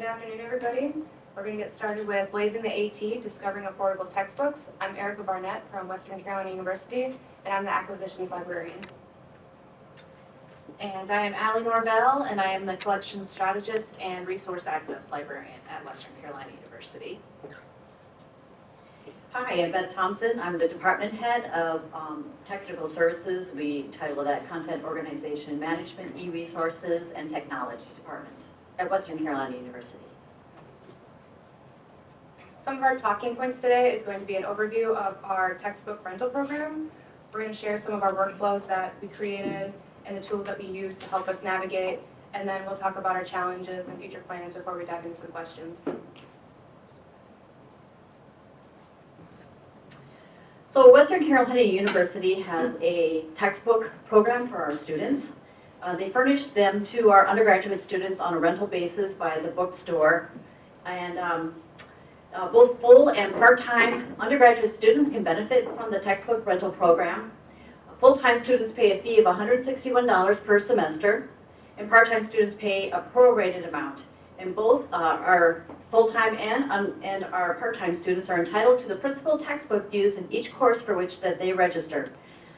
afternoon, everybody. We're going to get started with Blazing the AT, Discovering Affordable Textbooks. I'm Erica Barnett from Western Carolina University, and I'm the Acquisitions Librarian. And I am Allie Norvell, and I am the Collections Strategist and Resource Access Librarian at Western Carolina University. Hi, I'm Beth Thompson. I'm the Department Head of Technical Services. We title that Content Organization Management, E-Resources, and Technology Department at Western Carolina University. Some of our talking points today is going to be an overview of our textbook rental program. We're going to share some of our workflows that we created and the tools that we use to help us navigate, and then we'll talk about our challenges and future plans before we dive into some questions. So Western Carolina University has a textbook program for our students. They furnish them to our undergraduate students on a rental basis by the bookstore. And both full and part-time undergraduate students can benefit from the textbook rental program. Full-time students pay a fee of $161 per semester, and part-time students pay a prorated amount. And both our full-time and our part-time students are entitled to the principal textbook used in each course for which that they register.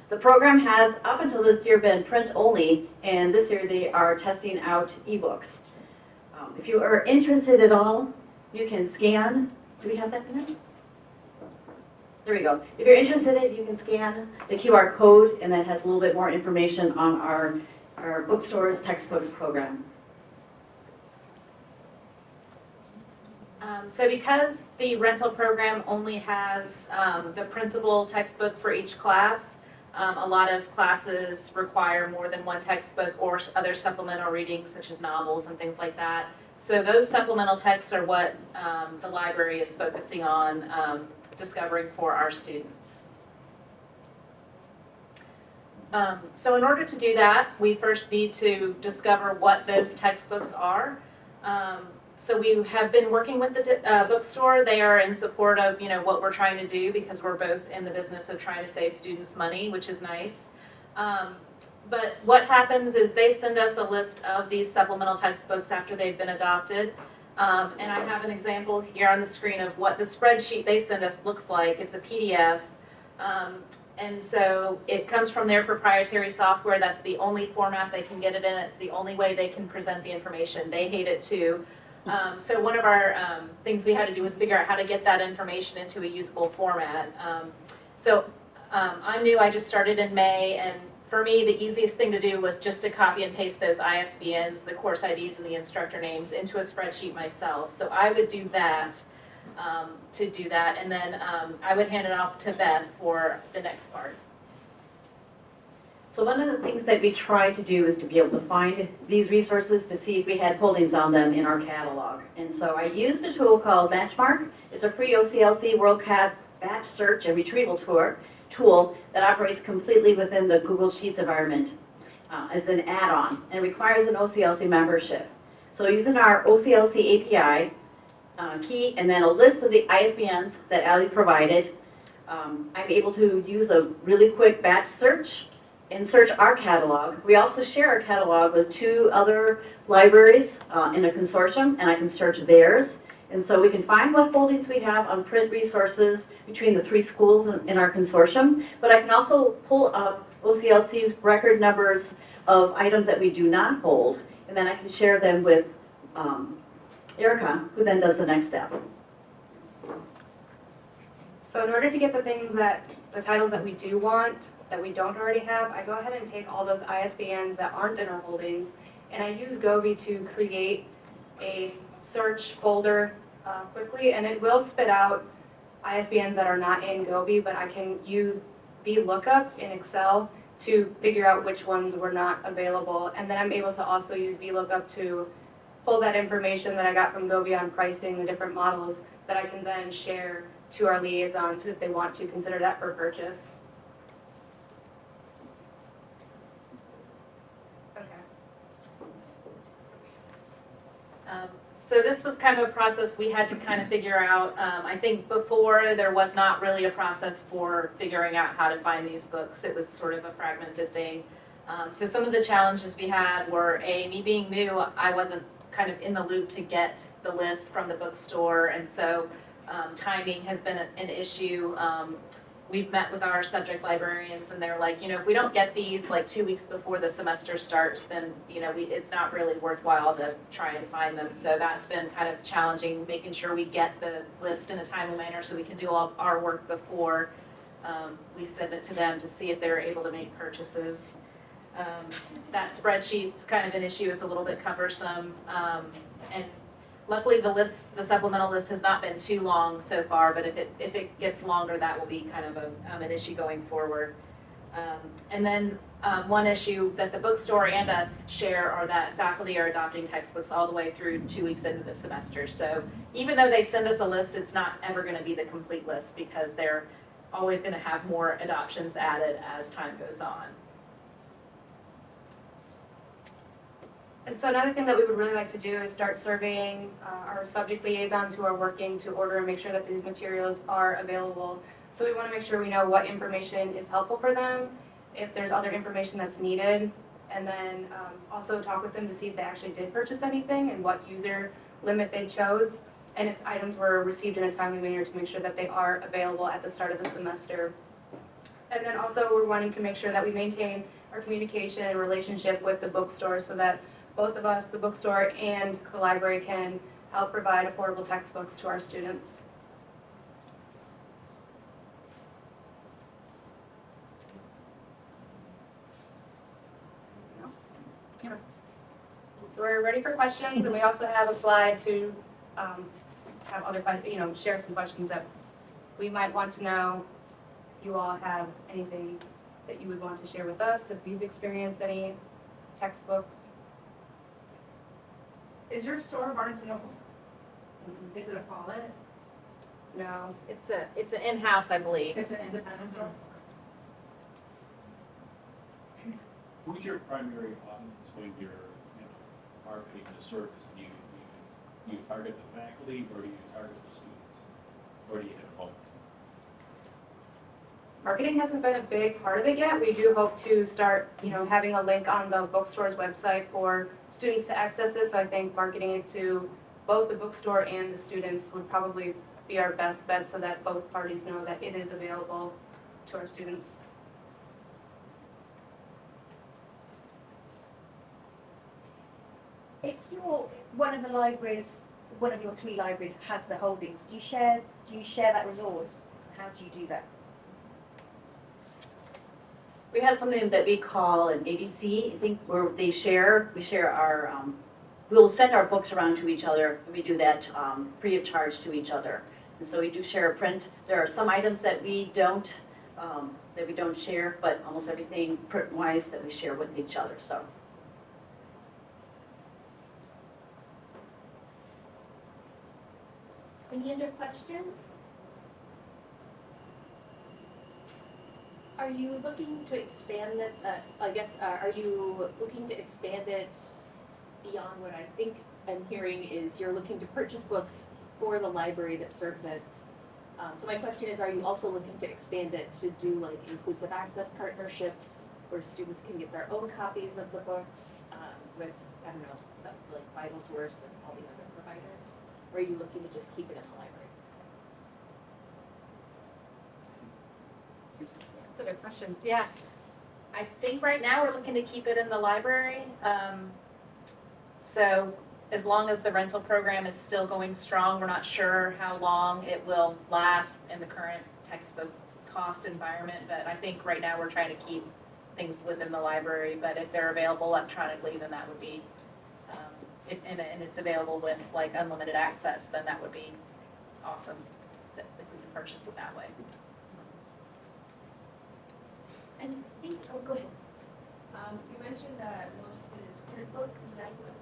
The program has, up until this year, been print only, and this year they are testing out ebooks. If you are interested at all, you can scan. Do we have that in there? There we go. If you're interested in it, you can scan the QR code, and that has a little bit more information on our bookstore's textbook program. So because the rental program only has the principal textbook for each class, a lot of classes require more than one textbook or other supplemental readings such as novels and things like that. So those supplemental texts are what the library is focusing on discovering for our students. So in order to do that, we first need to discover what those textbooks are. So we have been working with the bookstore. They are in support of what we're trying to do because we're both in the business of trying to save students money, which is nice. But what happens is they send us a list of these supplemental textbooks after they've been adopted. And I have an example here on the screen of what the spreadsheet they send us looks like. It's a PDF. And so it comes from their proprietary software. That's the only format they can get it in. It's the only way they can present the information. They hate it too. So one of our things we had to do was figure out how to get that information into a usable format. I'm new, I just started in May, and for me the easiest thing to do was just to copy and paste those ISBNs, the course IDs and the instructor names into a spreadsheet myself. So I would do that and then I would hand it off to Beth for the next part. So one of the things that we tried to do is to be able to find these resources to see if we had holdings on them in our catalog. And so I used a tool called MatchMarc. It's a free OCLC WorldCat batch search and retrieval tool that operates completely within the Google Sheets environment as an add-on and requires an OCLC membership. So using our OCLC API key and then a list of the ISBNs that Allie provided, I'm able to use a really quick batch search and search our catalog. We also share our catalog with 2 other libraries in a consortium, and I can search theirs. And so we can find what holdings we have on print resources between the 3 schools in our consortium, but I can also pull up OCLC record numbers of items that we do not hold, and then I can share them with Erica, who then does the next step. So in order to get the titles that we do want, that we don't already have, I go ahead and take all those ISBNs that aren't in our holdings, and I use GOBI to create a search folder quickly, and it will spit out ISBNs that are not in GOBI, but I can use VLOOKUP in Excel to figure out which ones were not available, and then I'm able to also use VLOOKUP to pull that information that I got from GOBI on pricing the different models that I can then share to our liaisons if they want to consider that for purchase. So this was kind of a process we had to kind of figure out. I think before there was not really a process for figuring out how to find these books. It was sort of a fragmented thing. So some of the challenges we had were, me being new, I wasn't kind of in the loop to get the list from the bookstore, and so timing has been an issue. We've met with our subject librarians, and they're like, if we don't get these like 2 weeks before the semester starts, then it's not really worthwhile to try and find them. So that's been kind of challenging, making sure we get the list in a timely manner so we can do all our work before we send it to them to see if they're able to make purchases. That spreadsheet's kind of an issue. It's a little bit cumbersome, and luckily the supplemental list has not been too long so far, but if it gets longer, that will be kind of an issue going forward. And then one issue that the bookstore and us share are that faculty are adopting textbooks all the way through 2 weeks into the semester. So even though they send us a list, it's not ever going to be the complete list because they're always going to have more adoptions added as time goes on. And so another thing that we would really like to do is start surveying our subject liaisons who are working to order and make sure that these materials are available. So we want to make sure we know what information is helpful for them, if there's other information that's needed, and then also talk with them to see if they actually did purchase anything and what user limit they chose, and if items were received in a timely manner to make sure that they are available at the start of the semester. And then also we're wanting to make sure that we maintain our communication and relationship with the bookstore so that both of us, the bookstore and the library, can help provide affordable textbooks to our students. Yeah. So we're ready for questions, and we also have a slide to have other, share some questions that we might want to know. You all have anything that you would want to share with us if you've experienced any textbooks? Is your store Barnes & Noble? Is it a Follett? No. It's an in-house, I believe. It's an independent store? Who's your primary audience when you're marketing the service? Do you target the faculty, or do you target the students? Or do you hit both? Marketing hasn't been a big part of it yet. We do hope to start, having a link on the bookstore's website for students to access it. So I think marketing it to both the bookstore and the students would probably be our best bet so that both parties know that it is available to our students. If one of your 3 libraries has the holdings, do you share that resource? How do you do that? We have something that we call an ABC, I think, where we share our, we'll send our books around to each other, and we do that free of charge to each other. And so we do share a print. There are some items that we don't share, but almost everything print-wise that we share with each other, so. Any other questions? Are you looking to expand this, are you looking to expand it beyond what I think I'm hearing is you're looking to purchase books for the library that serve this? So my question is, are you also looking to expand it to do like inclusive access partnerships where students can get their own copies of the books with, I don't know, like Bible Source and all the other providers? Or are you looking to just keep it in the library? That's a good question. Yeah, I think right now we're looking to keep it in the library. So as long as the rental program is still going strong, we're not sure how long it will last in the current textbook cost environment, but I think right now we're trying to keep things within the library, but if they're available electronically, then that would be, and it's available with like unlimited access, then that would be awesome if we can purchase it that way. And I think, oh, go ahead. You mentioned that most of it is print books, is that what?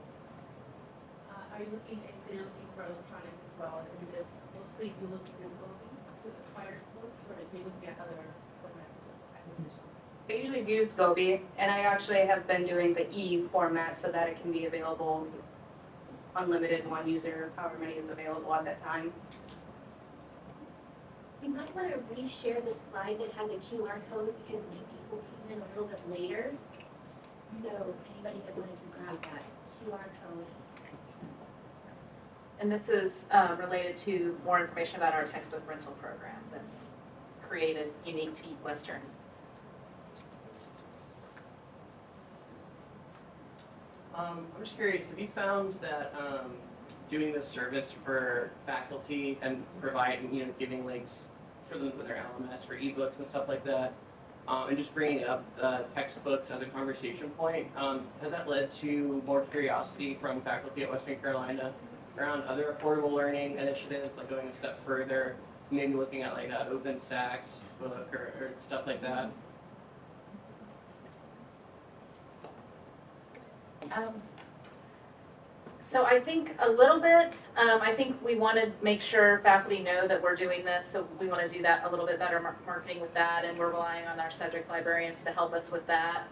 Are you looking, and you said you're looking for electronic as well, is this mostly you looking at GOBI to acquire books, or if you're looking at other formats as acquisition? I usually use GOBI, and I actually have been doing the e-format so that it can be available unlimited, one user, however many is available at that time. We might want to reshare the slide that had the QR code because many people came in a little bit later. So anybody that wanted to grab that QR code. And this is related to more information about our textbook rental program that's created unique to Western. I'm just curious, have you found that doing this service for faculty and providing, giving links for them to their LMS for ebooks and stuff like that, and just bringing up textbooks as a conversation point, has that led to more curiosity from faculty at Western Carolina around other affordable learning initiatives, like going a step further, maybe looking at like an OpenStax book or stuff like that? So I think a little bit, I think we want to make sure faculty know that we're doing this, so we want to do that a little bit better marketing with that, and we're relying on our subject librarians to help us with that.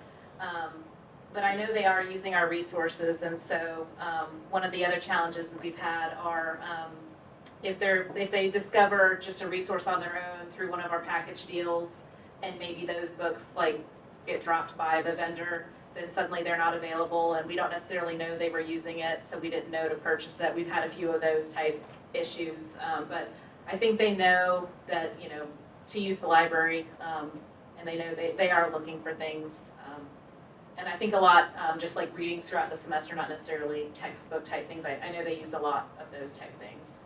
But I know they are using our resources, and so one of the other challenges that we've had are if they discover just a resource on their own through one of our package deals, and maybe those books like get dropped by the vendor, then suddenly they're not available and we don't necessarily know they were using it, so we didn't know to purchase it. We've had a few of those type issues, but I think they know that, to use the library, and they know they are looking for things. And I think a lot, just like readings throughout the semester, not necessarily textbook type things. I know they use a lot of those type things.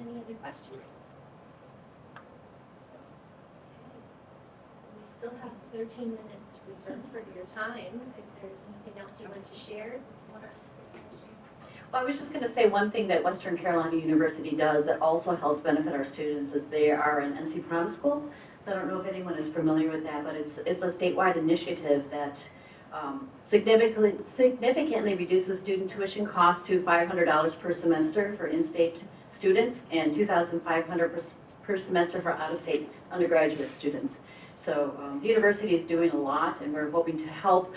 Any other questions? We still have 13 minutes reserved for your time. If there's anything else you want to share. Well, I was just going to say one thing that Western Carolina University does that also helps benefit our students is they are an NC Prom school. So I don't know if anyone is familiar with that, but it's a statewide initiative that significantly reduces student tuition costs to $500 per semester for in-state students and $2,500 per semester for out-of-state undergraduate students. So the university is doing a lot, and we're hoping to help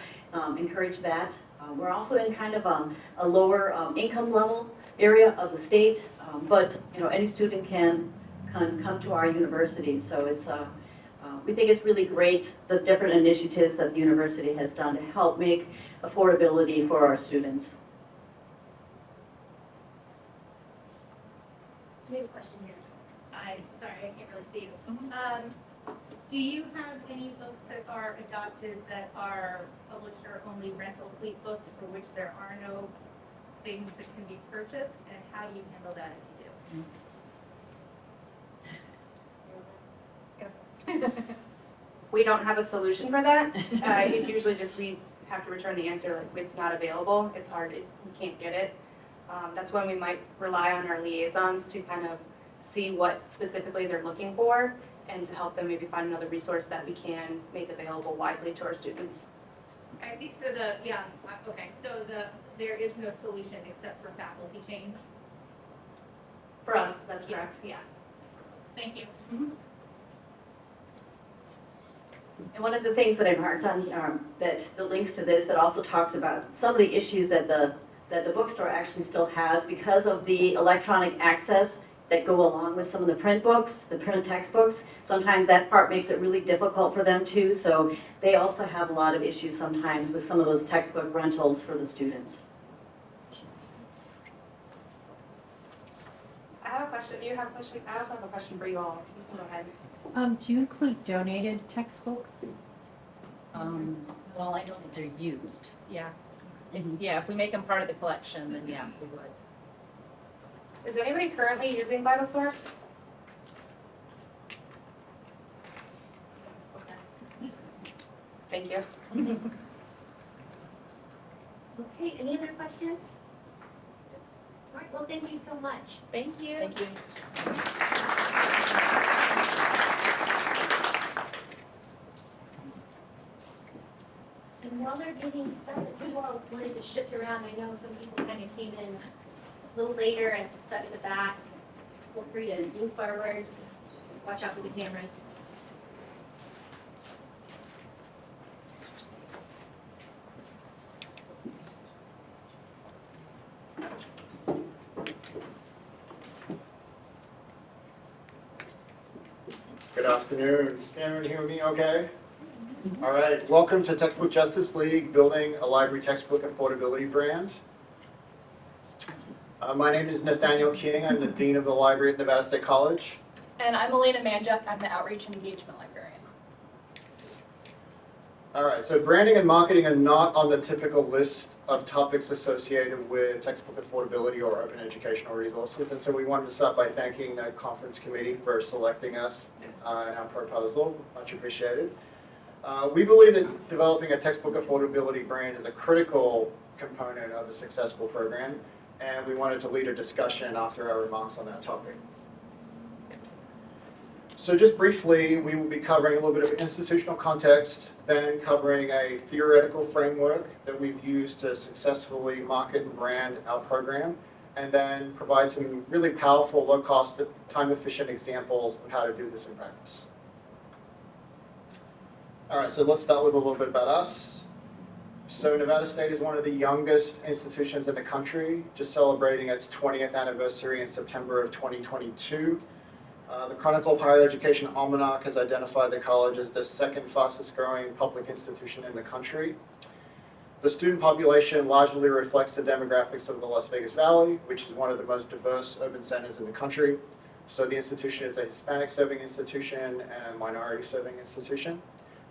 encourage that. We're also in kind of a lower income level area of the state, but any student can come to our university. So it's we think it's really great the different initiatives that the university has done to help make affordability for our students. We have a question here. Sorry, I can't really see you. Do you have any books that are adopted that are publisher only rental fleet books for which there are no things that can be purchased, and how do you handle that if you do? We don't have a solution for that. It's usually just we have to return the answer like it's not available. It's hard. We can't get it. That's when we might rely on our liaisons to kind of see what specifically they're looking for and to help them maybe find another resource that we can make available widely to our students. I think so. Okay. So there is no solution except for faculty change. For us, that's correct. Yeah. Thank you. And one of the things that I've marked on that the links to this, it also talks about some of the issues that the bookstore actually still has because of the electronic access that go along with some of the print books, the print textbooks. Sometimes that part makes it really difficult for them too. So they also have a lot of issues sometimes with some of those textbook rentals for the students. I have a question. You have a question? I also have a question for you all. You can go ahead. Do you include donated textbooks? Well, I know that they're used. Yeah. If we make them part of the collection, then yeah, we would. Is anybody currently using Bible Source? Thank you. Okay, any other questions? All right, well, thank you so much. Thank you. Thank you. And while they're getting started, you all wanted to shift around. I know some people kind of came in a little later and sat at the back. Feel free to move forward. Just watch out for the cameras. Good afternoon. Can everyone hear me okay? All right, welcome to Textbook Justice League, building a library textbook affordability brand. My name is Nathaniel King. I'm the Dean of the Library at Nevada State College. And I'm Elena Manjuk. I'm the Outreach and Engagement Librarian. All right, so branding and marketing are not on the typical list of topics associated with textbook affordability or open educational resources, and so we wanted to start by thanking the conference committee for selecting us in our proposal. Much appreciated. We believe that developing a textbook affordability brand is a critical component of a successful program, and we wanted to lead a discussion after our remarks on that topic. So just briefly, we will be covering a little bit of institutional context, then covering a theoretical framework that we've used to successfully market and brand our program, and then provide some really powerful, low-cost, time-efficient examples of how to do this in practice. All right, so let's start with a little bit about us. So Nevada State is one of the youngest institutions in the country, just celebrating its 20th anniversary in September of 2022. The Chronicle of Higher Education Almanac has identified the college as the second fastest growing public institution in the country. The student population largely reflects the demographics of the Las Vegas Valley, which is one of the most diverse urban centers in the country. So the institution is a Hispanic serving institution and a minority serving institution.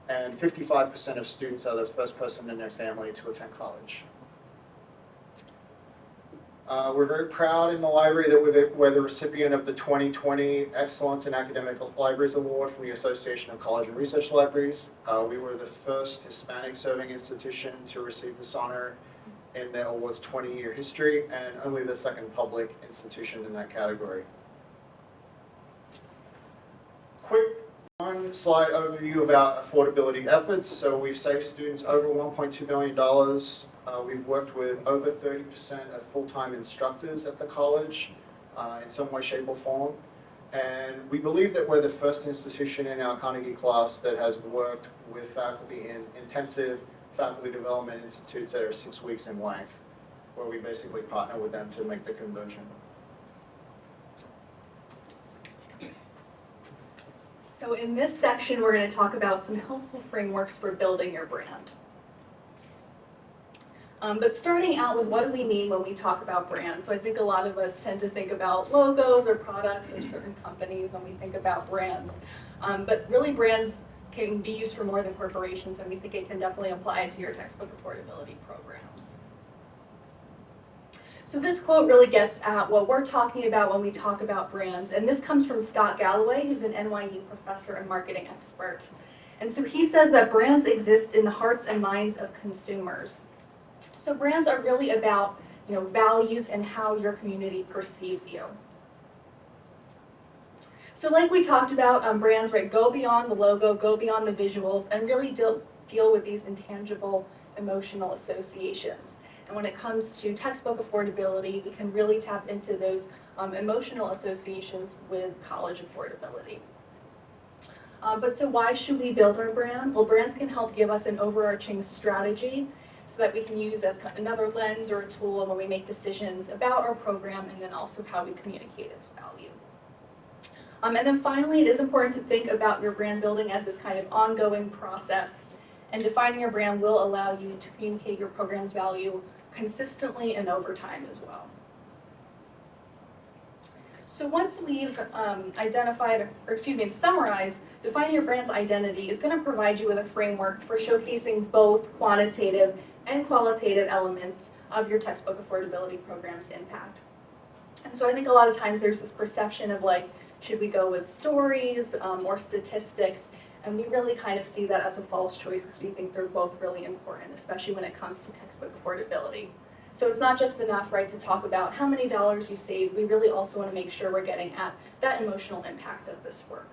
And 55% of students are the first person in their family to attend college. We're very proud in the library that we're the recipient of the 2020 Excellence in Academic Libraries Award from the Association of College and Research Libraries. We were the first Hispanic serving institution to receive this honor in the award's 20-year history, and only the second public institution in that category. Quick one-slide overview about affordability efforts. So we've saved students over $1.2 million. We've worked with over 30% of full-time instructors at the college in some way, shape, or form. And we believe that we're the first institution in our Carnegie class that has worked with faculty in intensive faculty development institutes that are 6 weeks in length, where we basically partner with them to make the conversion. So in this section, we're going to talk about some helpful frameworks for building your brand. But starting out with, what do we mean when we talk about brands? So I think a lot of us tend to think about logos or products or certain companies when we think about brands. But really, brands can be used for more than corporations, and we think it can definitely apply to your textbook affordability programs. So this quote really gets at what we're talking about when we talk about brands, and this comes from Scott Galloway, who's an NYU professor and marketing expert. And so he says that brands exist in the hearts and minds of consumers. So brands are really about, values and how your community perceives you. So like we talked about, brands go beyond the logo, go beyond the visuals, and really deal with these intangible emotional associations. And when it comes to textbook affordability, we can really tap into those emotional associations with college affordability. But so why should we build our brand? Well, brands can help give us an overarching strategy so that we can use as another lens or a tool when we make decisions about our program, and then also how we communicate its value. And then finally, it is important to think about your brand building as this kind of ongoing process. And defining your brand will allow you to communicate your program's value consistently and over time as well. So once we've summarized, defining your brand's identity is going to provide you with a framework for showcasing both quantitative and qualitative elements of your textbook affordability program's impact. And so I think a lot of times there's this perception of should we go with stories or statistics? And we really kind of see that as a false choice because we think they're both really important, especially when it comes to textbook affordability. So it's not just enough, to talk about how many dollars you saved. We really also want to make sure we're getting at that emotional impact of this work.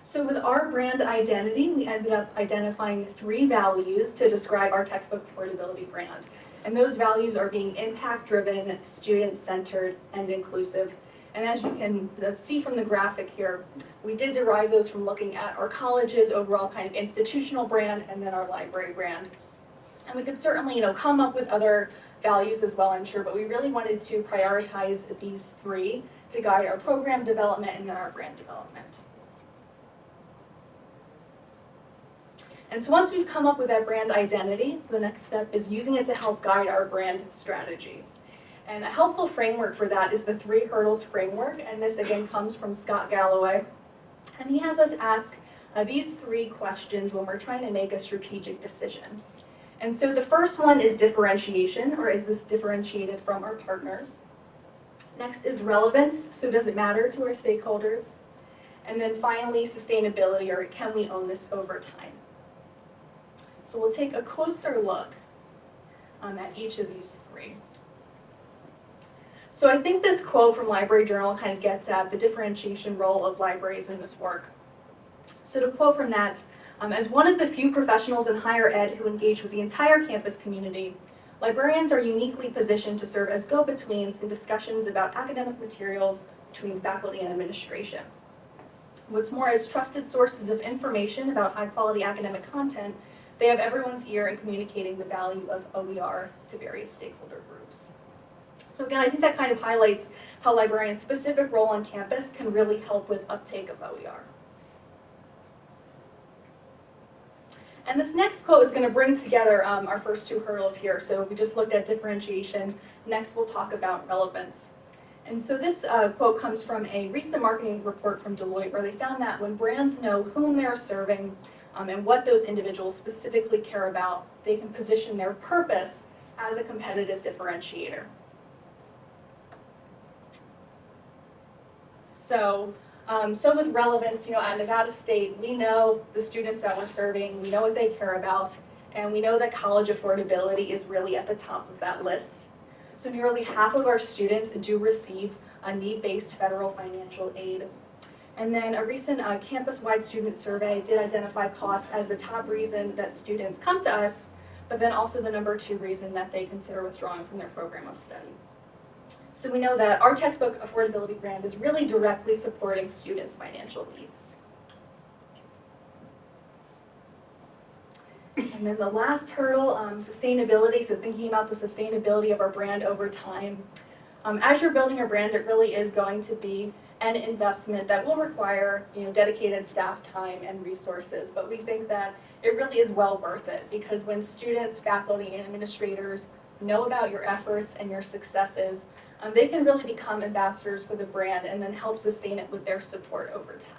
So with our brand identity, we ended up identifying 3 values to describe our textbook affordability brand. And those values are being impact-driven, student-centered, and inclusive. And as you can see from the graphic here, we did derive those from looking at our college's overall kind of institutional brand and then our library brand. And we could certainly, come up with other values as well, I'm sure, but we really wanted to prioritize these 3 to guide our program development and then our brand development. And so once we've come up with that brand identity, the next step is using it to help guide our brand strategy. And a helpful framework for that is the 3 hurdles framework, and this again comes from Scott Galloway. And he has us ask these 3 questions when we're trying to make a strategic decision. And so the first one is differentiation, or is this differentiated from our partners? Next is relevance, so does it matter to our stakeholders? And then finally, sustainability, or can we own this over time? So we'll take a closer look at each of these 3. So I think this quote from Library Journal kind of gets at the differentiation role of libraries in this work. So to quote from that, as one of the few professionals in higher ed who engage with the entire campus community, librarians are uniquely positioned to serve as go-betweens in discussions about academic materials between faculty and administration. What's more, as trusted sources of information about high-quality academic content, they have everyone's ear in communicating the value of OER to various stakeholder groups. So again, I think that kind of highlights how librarians' specific role on campus can really help with uptake of OER. And this next quote is going to bring together our first 2 hurdles here. So we just looked at differentiation. Next, we'll talk about relevance. And so this quote comes from a recent marketing report from Deloitte, where they found that when brands know whom they're serving and what those individuals specifically care about, they can position their purpose as a competitive differentiator. So with relevance, at Nevada State, we know the students that we're serving, we know what they care about, and we know that college affordability is really at the top of that list. So nearly half of our students do receive a need-based federal financial aid. And then a recent campus-wide student survey did identify cost as the top reason that students come to us, but then also the number 2 reason that they consider withdrawing from their program of study. So we know that our textbook affordability brand is really directly supporting students' financial needs. And then the last hurdle, sustainability, so thinking about the sustainability of our brand over time. As you're building your brand, it really is going to be an investment that will require dedicated staff time and resources, but we think that it really is well worth it, because when students, faculty, and administrators know about your efforts and your successes, they can really become ambassadors for the brand and then help sustain it with their support over time.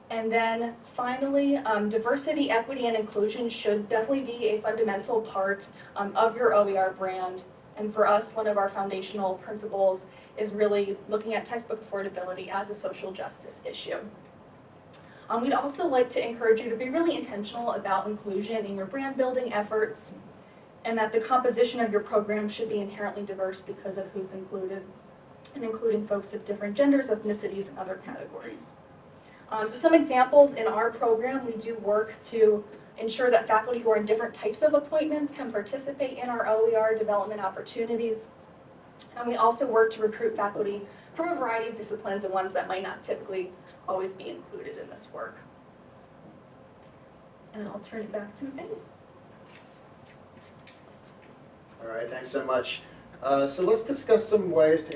And then finally, diversity, equity, and inclusion should definitely be a fundamental part of your OER brand. And for us, one of our foundational principles is really looking at textbook affordability as a social justice issue. We'd also like to encourage you to be really intentional about inclusion in your brand building efforts, and that the composition of your program should be inherently diverse because of who's included, and including folks of different genders, ethnicities, and other categories. So some examples in our program, we do work to ensure that faculty who are in different types of appointments can participate in our OER development opportunities. And we also work to recruit faculty from a variety of disciplines and ones that might not typically always be included in this work. And I'll turn it back to Vinny. All right, thanks so much. So let's discuss some ways to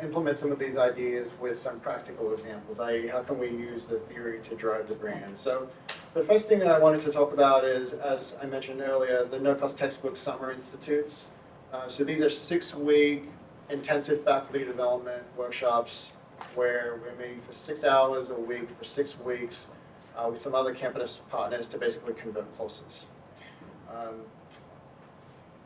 implement some of these ideas with some practical examples, i.e. how can we use the theory to drive the brand. So the first thing that I wanted to talk about is, as I mentioned earlier, the no-cost textbook summer institutes. So these are 6-week intensive faculty development workshops where we're meeting for 6 hours a week for 6 weeks with some other campus partners to basically convert courses.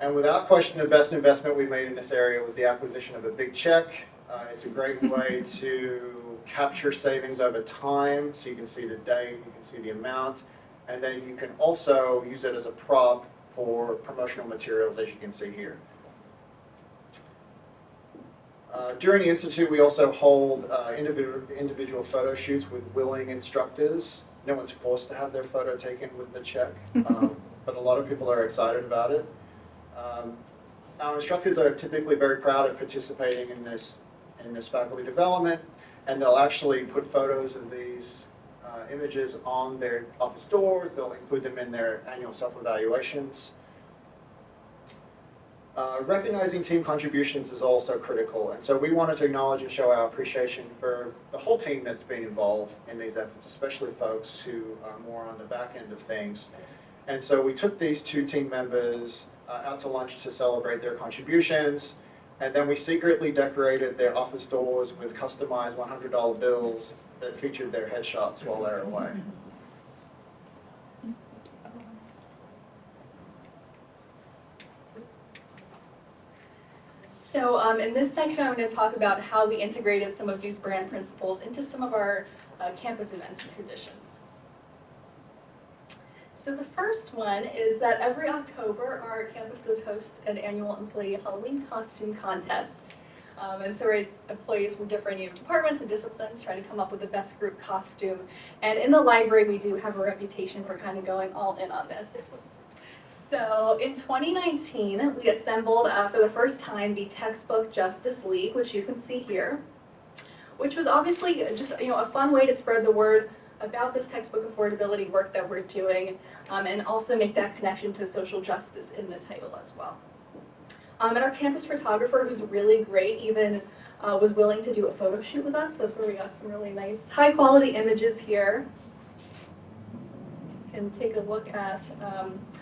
And without question, the best investment we made in this area was the acquisition of a big check. It's a great way to capture savings over time, so you can see the date, you can see the amount, and then you can also use it as a prop for promotional materials, as you can see here. During the Institute, we also hold individual photo shoots with willing instructors. No one's forced to have their photo taken with the check, but a lot of people are excited about it. Our instructors are typically very proud of participating in this faculty development, and they'll actually put photos of these images on their office doors. They'll include them in their annual self-evaluations. Recognizing team contributions is also critical, and so we wanted to acknowledge and show our appreciation for the whole team that's been involved in these efforts, especially folks who are more on the back end of things. And so we took these 2 team members out to lunch to celebrate their contributions, and then we secretly decorated their office doors with customized $100 bills that featured their headshots while they're away. So in this section, I'm going to talk about how we integrated some of these brand principles into some of our campus events and traditions. So the first one is that every October, our campus does host an annual employee Halloween costume contest. And so our employees from different departments and disciplines try to come up with the best group costume. And in the library, we do have a reputation for kind of going all in on this. So in 2019, we assembled for the first time the Textbook Justice League, which you can see here, which was obviously just a fun way to spread the word about this textbook affordability work that we're doing, and also make that connection to social justice in the title as well. And our campus photographer, who's really great, even was willing to do a photo shoot with us. That's where we got some really nice high quality images here. And take a look at,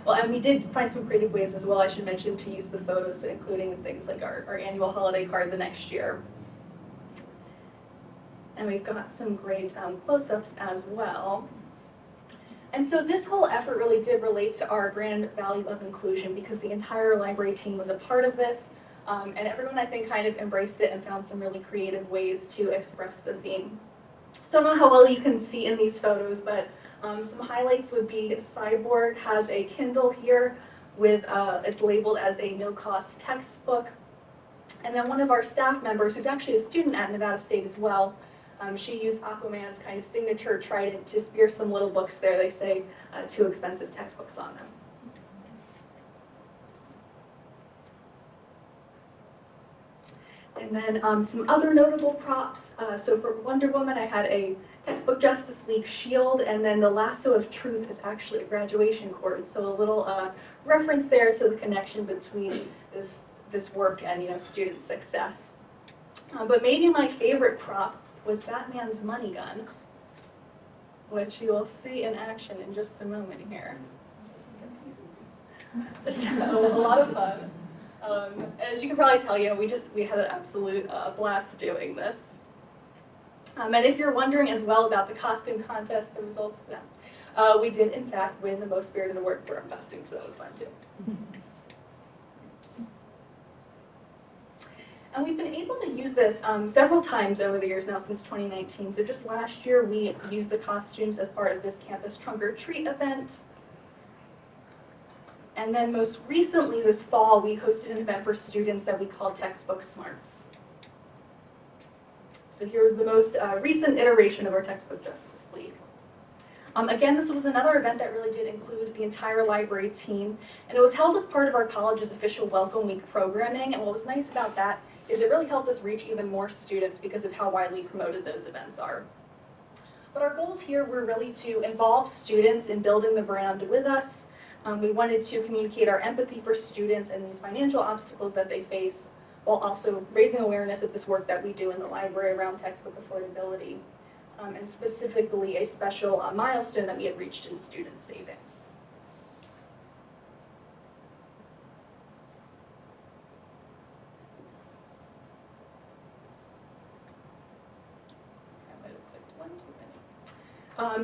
and we did find some creative ways as well, I should mention, to use the photos, so including in things like our annual holiday card the next year. And we've got some great close-ups as well. And so this whole effort really did relate to our brand value of inclusion, because the entire library team was a part of this, and everyone, I think, kind of embraced it and found some really creative ways to express the theme. So I don't know how well you can see in these photos, but some highlights would be Cyborg has a Kindle here with, it's labeled as a no-cost textbook. And then one of our staff members, who's actually a student at Nevada State as well, she used Aquaman's kind of signature trident to spear some little books there, they say, 2 expensive textbooks on them. And then some other notable props. So for Wonder Woman, I had a Textbook Justice League shield, and then the lasso of truth is actually a graduation cord. So a little reference there to the connection between this work and student success. But maybe my favorite prop was Batman's money gun, which you will see in action in just a moment here. So a lot of fun. As you can probably tell, we had an absolute blast doing this. And if you're wondering as well about the costume contest, the results of that, we did in fact win the Most Spirited Award for our costumes, so that was fun too. And we've been able to use this several times over the years now since 2019. So just last year, we used the costumes as part of this campus trunk or treat event. And then most recently this fall, we hosted an event for students that we called Textbook Smarts. So here's the most recent iteration of our Textbook Justice League. Again, this was another event that really did include the entire library team, and it was held as part of our college's official Welcome Week programming, and what was nice about that is it really helped us reach even more students because of how widely promoted those events are. But our goals here were really to involve students in building the brand with us. We wanted to communicate our empathy for students and these financial obstacles that they face, while also raising awareness of this work that we do in the library around textbook affordability, and specifically a special milestone that we had reached in student savings.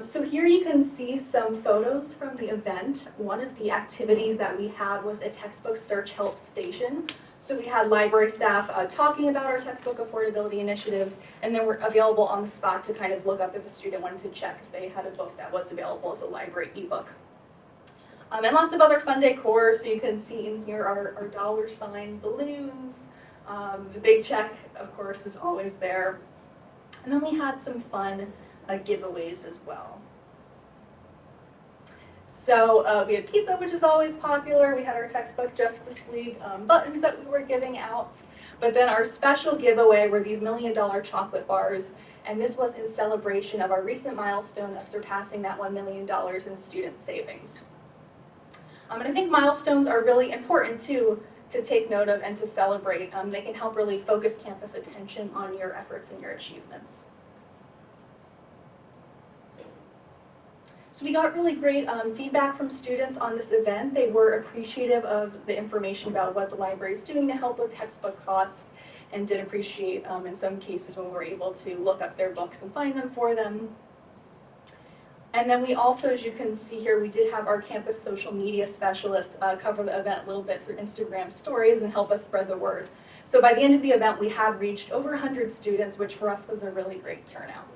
So here you can see some photos from the event. One of the activities that we had was a textbook search help station. So we had library staff talking about our textbook affordability initiatives, and then we're available on the spot to kind of look up if a student wanted to check if they had a book that was available as a library ebook. And lots of other fun decor, so you can see in here our $ balloons. The big check, of course, is always there. And then we had some fun giveaways as well. So we had pizza, which is always popular. We had our Textbook Justice League buttons that we were giving out. But then our special giveaway were these $1 million chocolate bars. And this was in celebration of our recent milestone of surpassing that $1 million in student savings. And I think milestones are really important too, to take note of and to celebrate. They can help really focus campus attention on your efforts and your achievements. So we got really great feedback from students on this event. They were appreciative of the information about what the library is doing to help with textbook costs, and did appreciate in some cases when we were able to look up their books and find them for them. And then we also, as you can see here, we did have our campus social media specialist cover the event a little bit through Instagram stories and help us spread the word. So by the end of the event, we had reached over 100 students, which for us was a really great turnout.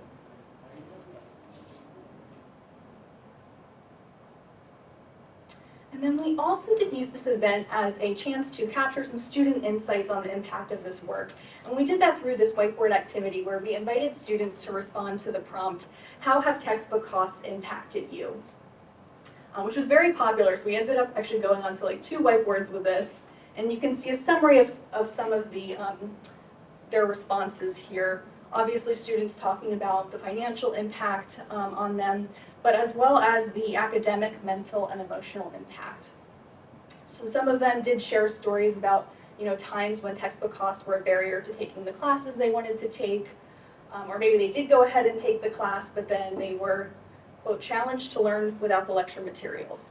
And then we also did use this event as a chance to capture some student insights on the impact of this work. And we did that through this whiteboard activity where we invited students to respond to the prompt, how have textbook costs impacted you? Which was very popular, so we ended up actually going on to like 2 whiteboards with this. And you can see a summary of some of the their responses here. Obviously students talking about the financial impact on them, but as well as the academic, mental, and emotional impact. So some of them did share stories about, times when textbook costs were a barrier to taking the classes they wanted to take, or maybe they did go ahead and take the class, but then they were, quote, challenged to learn without the lecture materials.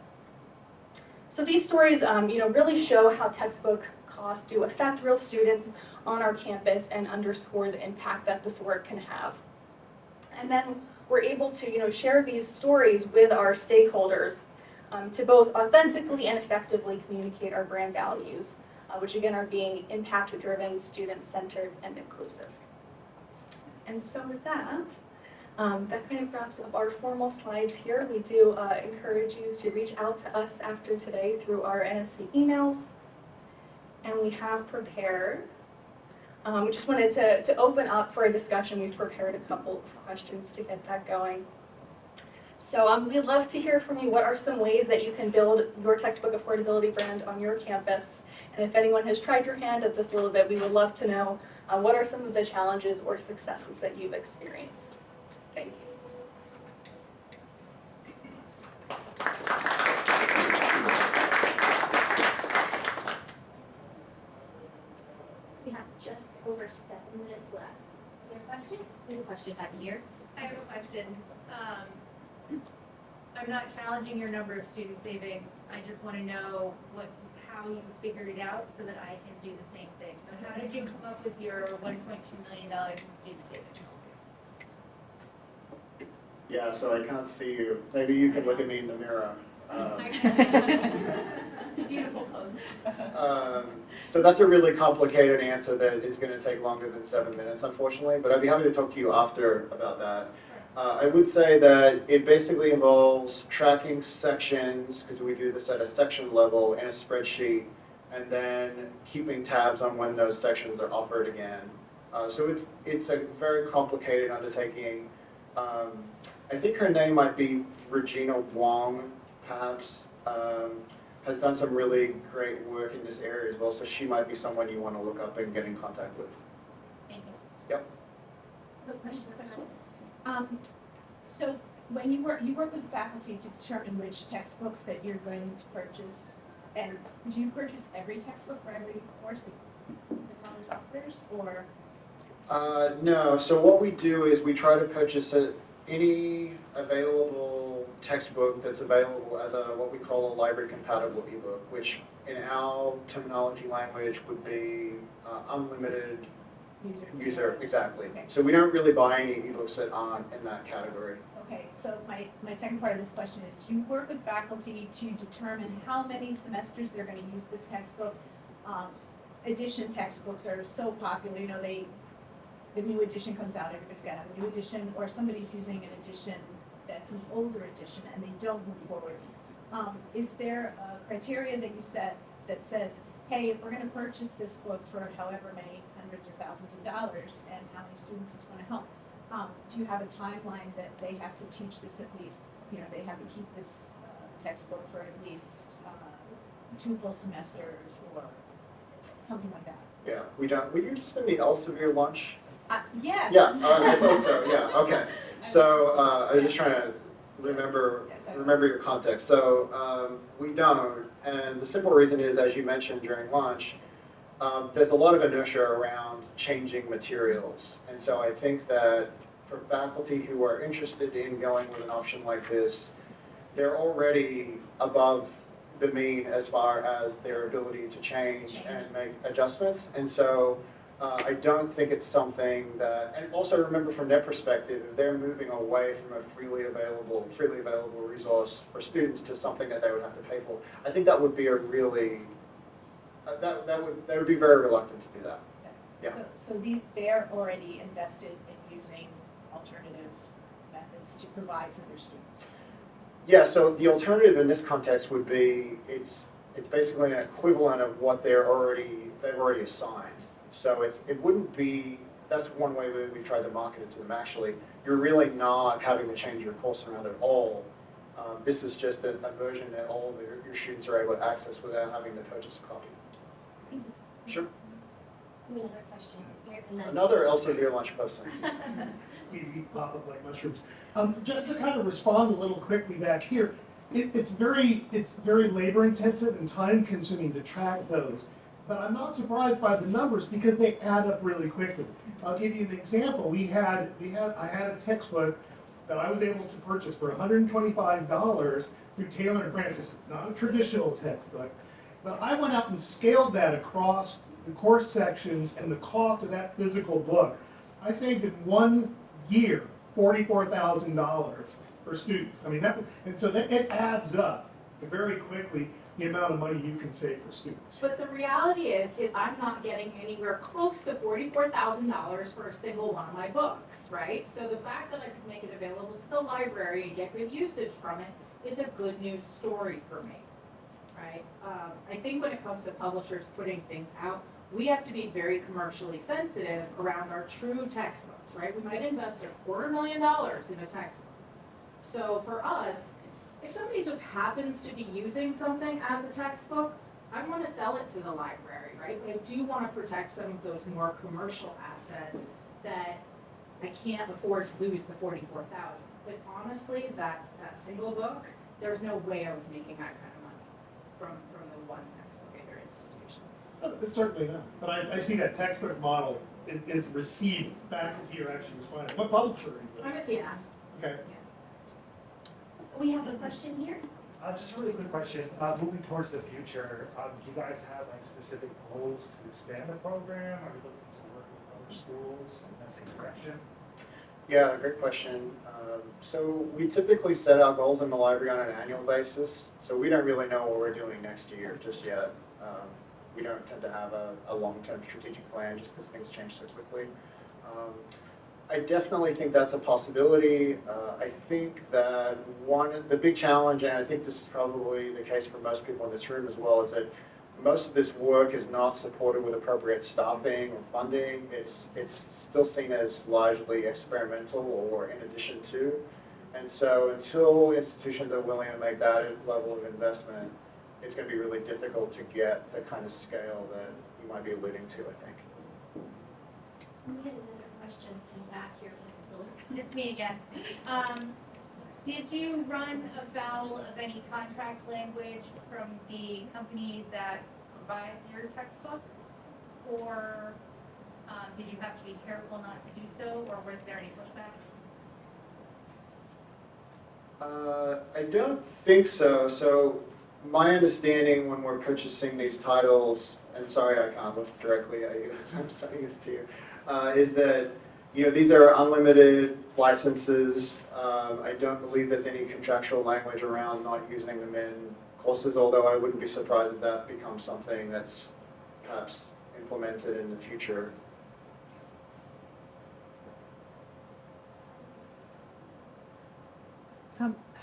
So these stories, really show how textbook costs do affect real students on our campus and underscore the impact that this work can have. And then we're able to, share these stories with our stakeholders to both authentically and effectively communicate our brand values, which again are being impact-driven, student-centered, and inclusive. And so with that, that kind of wraps up our formal slides here. We do encourage you to reach out to us after today through our NSC emails. And we have prepared, we just wanted to open up for a discussion. We've prepared a couple of questions to get that going. So we'd love to hear from you. What are some ways that you can build your textbook affordability brand on your campus? And if anyone has tried your hand at this a little bit, we would love to know what are some of the challenges or successes that you've experienced. Thank you. We have just over 7 minutes left. Any questions? There's a question back here. I have a question. I'm not challenging your number of student savings. I just want to know how you figured it out so that I can do the same thing. So how did you come up with your $1.2 million in student savings? Yeah, so I can't see you. Maybe you can look at me in the mirror. Beautiful pose. So that's a really complicated answer that is going to take longer than 7 minutes, unfortunately, but I'd be happy to talk to you after about that. I would say that it basically involves tracking sections, because we do this at a section level in a spreadsheet, and then keeping tabs on when those sections are offered again. So it's a very complicated undertaking. I think her name might be Regina Wong, perhaps, has done some really great work in this area as well, so she might be someone you want to look up and get in contact with. Thank you. Yep. Good question. So when you work with faculty to determine which textbooks that you're going to purchase, and do you purchase every textbook for every course that the college offers, or? No, so what we do is we try to purchase any available textbook that's available as what we call a library compatible ebook, which in our terminology language would be unlimited user, exactly. Okay. So we don't really buy any ebooks that aren't in that category. Okay, so my second part of this question is, do you work with faculty to determine how many semesters they're going to use this textbook? Edition textbooks are so popular, the new edition comes out, everybody's got to have a new edition, or somebody's using an edition that's an older edition and they don't move forward. Is there a criteria that you set that says, hey, if we're going to purchase this book for however many hundreds or thousands of dollars and how many students it's going to help, do you have a timeline that they have to teach this at least, they have to keep this textbook for at least 2 full semesters or something like that? Yeah, we don't. Would you just send me Elsevier lunch? Yes. Yeah, I thought so. Yeah, okay. So I was just trying to remember your context. So we don't, and the simple reason is, as you mentioned during lunch, there's a lot of inertia around changing materials. And so I think that for faculty who are interested in going with an option like this, they're already above the mean as far as their ability to change and make adjustments. And so I don't think it's something that, and also remember from their perspective, if they're moving away from a freely available resource for students to something that they would have to pay for, I think that would be a really, they would be very reluctant to do that. Yeah. So they're already invested in using alternative methods to provide for their students. Yeah, so the alternative in this context would be, it's basically an equivalent of what they've already assigned. So it wouldn't be, that's one way that we've tried to market it to them actually. You're really not having to change your course around at all. This is just a version that all of your students are able to access without having to purchase a copy. Sure. Another question here and then. Another Elsevier lunch person. We pop up like mushrooms. Just to kind of respond a little quickly back here, it's very labor intensive and time consuming to track those. But I'm not surprised by the numbers because they add up really quickly. I'll give you an example. I had a textbook that I was able to purchase for $125 through Taylor and Francis, not a traditional textbook, but I went out and scaled that across the course sections and the cost of that physical book. I saved in 1 year $44,000 for students. I mean, and so it adds up very quickly the amount of money you can save for students. But the reality is I'm not getting anywhere close to $44,000 for a single one of my books, right? So the fact that I could make it available to the library and get good usage from it is a good news story for me, right? I think when it comes to publishers putting things out, we have to be very commercially sensitive around our true textbooks, right? We might invest $250,000 in a textbook. So for us, if somebody just happens to be using something as a textbook, I want to sell it to the library, right? But I do want to protect some of those more commercial assets that I can't afford to lose the $44,000. But honestly, that single book, there's no way I was making that kind of money from the one textbook at your institution. Certainly not. But I see that textbook model is received. Faculty are actually responding. What publisher are you? I'm a TNF. Okay. We have a question here. Just a really quick question. Moving towards the future, do you guys have like specific goals to expand the program? Are you looking to work with other schools in that same direction? Yeah, great question. So we typically set our goals in the library on an annual basis. So we don't really know what we're doing next year just yet. We don't tend to have a long-term strategic plan just because things change so quickly. I definitely think that's a possibility. I think that the big challenge, and I think this is probably the case for most people in this room as well, is that most of this work is not supported with appropriate staffing or funding. It's still seen as largely experimental or in addition to. And so until institutions are willing to make that level of investment, it's going to be really difficult to get the kind of scale that you might be alluding to, I think. We had another question from back here. It's me again. Did you run afoul of any contract language from the company that provides your textbooks? Or did you have to be careful not to do so, or was there any pushback? I don't think so. So my understanding when we're purchasing these titles, and sorry I can't look directly at you as I'm saying this to you, is that these are unlimited licenses. I don't believe there's any contractual language around not using them in courses, although I wouldn't be surprised if that becomes something that's perhaps implemented in the future.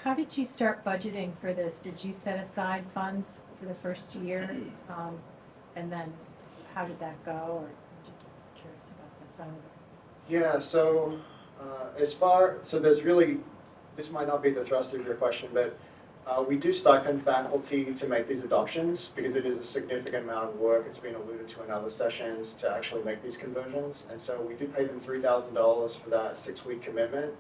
How did you start budgeting for this? Did you set aside funds for the first year? And then how did that go? Or I'm just curious about that side of it. Yeah, so there's really, this might not be the thrust of your question, but we do stipend faculty to make these adoptions because it is a significant amount of work. It's been alluded to in other sessions to actually make these conversions. And so we do pay them $3,000 for that 6-week commitment.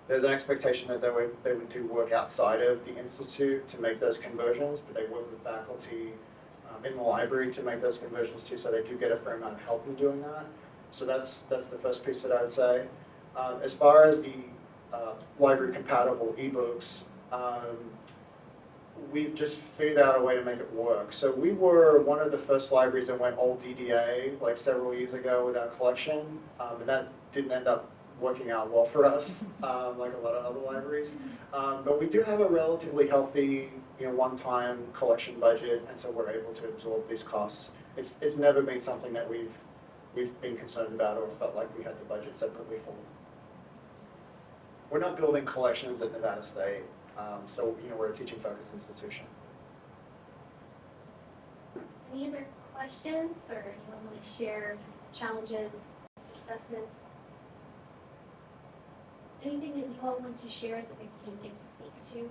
There's an expectation that they would do work outside of the institute to make those conversions, but they work with faculty in the library to make those conversions too, so they do get a fair amount of help in doing that. So that's the first piece that I would say. As far as the library compatible ebooks, we've just figured out a way to make it work. So we were one of the first libraries that went all DDA like several years ago with our collection, and that didn't end up working out well for us, like a lot of other libraries. But we do have a relatively healthy, one-time collection budget, and so we're able to absorb these costs. It's never been something that we've been concerned about or felt like we had to budget separately for. We're not building collections at Nevada State, so we're a teaching-focused institution. Any other questions, or anyone want to share challenges, successes? Anything that you all want to share that maybe you need to speak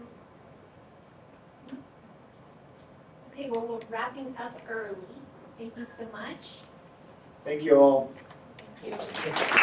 to? Okay, well, we're wrapping up early. Thank you so much. Thank you all. Thank you.